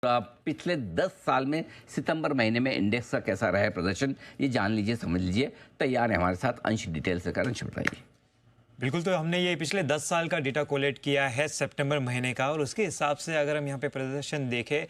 पिछले 10 साल में सितंबर महीने में इंडेक्स का कैसा रहा है प्रदर्शन, ये जान लीजिए, समझ लीजिए। तैयार है हमारे साथ अंश डिटेल से। अंश बताइए। बिल्कुल, तो हमने ये पिछले 10 साल का डेटा कोलेक्ट किया है सितंबर महीने का, और उसके हिसाब से अगर हम यहाँ पे प्रदर्शन देखें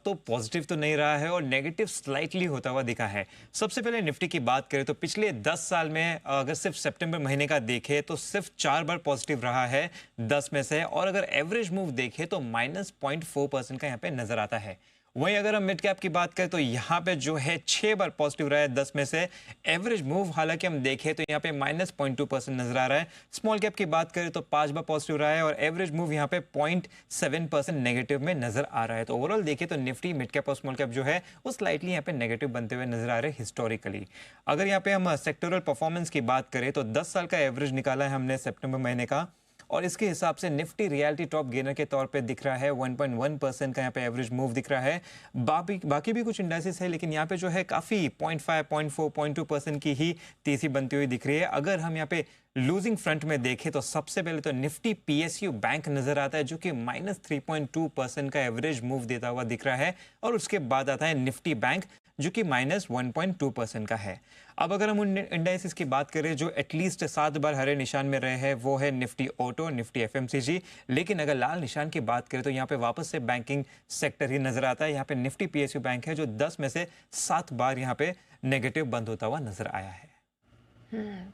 तो पॉजिटिव तो नहीं रहा है और नेगेटिव स्लाइटली होता हुआ दिखा है। सबसे पहले निफ्टी की बात करें तो पिछले 10 साल में अगर सिर्फ सितंबर महीने का देखें तो सिर्फ 4 बार पॉजिटिव रहा है 10 में से, और अगर एवरेज मूव देखें तो -0.4% का यहाँ पे नजर आता है। वहीं अगर हम मिड कैप की बात करें तो यहाँ पे जो है 6 बार पॉजिटिव रहा है 10 में से। एवरेज मूव हालांकि हम देखें तो यहाँ पे -0.2% नजर आ रहा है। स्मॉल कैप की बात करें तो 5 बार पॉजिटिव रहा है और एवरेज मूव यहाँ पे 0.7% नेगेटिव में नजर आ रहा है। तो ओवरऑल देखें तो निफ्टी, मिड कैप और स्मॉल कैप जो है वो स्लाइटली यहाँ पे नेगेटिव बनते हुए नजर आ रहे हैं हिस्टोरिकली। अगर यहाँ पे हम सेक्टोरल परफॉर्मेंस की बात करें तो 10 साल का एवरेज निकाला है हमने सितंबर महीने का, और इसके हिसाब से निफ्टी रियलिटी टॉप गेनर के तौर पे दिख रहा है। 1.1% का यहाँ पे एवरेज मूव दिख रहा है। बाकी भी कुछ इंडेक्सेस है, लेकिन यहाँ पे जो है काफ़ी 0.5, 0.4, 0.2% की ही तेजी बनती हुई दिख रही है। अगर हम यहाँ पे लूजिंग फ्रंट में देखें तो सबसे पहले तो निफ्टी पीएसयू बैंक नजर आता है, जो कि -3.2% का एवरेज मूव देता हुआ दिख रहा है, और उसके बाद आता है निफ्टी बैंक जो कि -1.2% का है। अब अगर हम उन इंडेक्सेस की बात करें जो एटलीस्ट 7 बार हरे निशान में रहे हैं, वो है निफ्टी ऑटो, निफ्टी एफएमसीजी। लेकिन अगर लाल निशान की बात करें तो यहाँ पे वापस से बैंकिंग सेक्टर ही नजर आता है। यहाँ पे निफ्टी पीएसयू बैंक है जो 10 में से 7 बार यहाँ पे नेगेटिव बंद होता हुआ नजर आया है।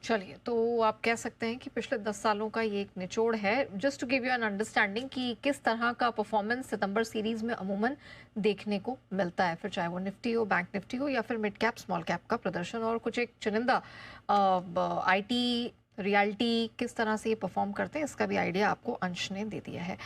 चलिए, तो आप कह सकते हैं कि पिछले 10 सालों का ये एक निचोड़ है, just to give you an understanding कि किस तरह का परफॉर्मेंस सितंबर सीरीज में अमूमन देखने को मिलता है, फिर चाहे वो निफ्टी हो, बैंक निफ्टी हो, या फिर मिड कैप स्मॉल कैप का प्रदर्शन, और कुछ एक चुनिंदा आईटी रियलिटी किस तरह से ये परफॉर्म करते हैं, इसका भी आइडिया आपको अंश ने दे दिया है।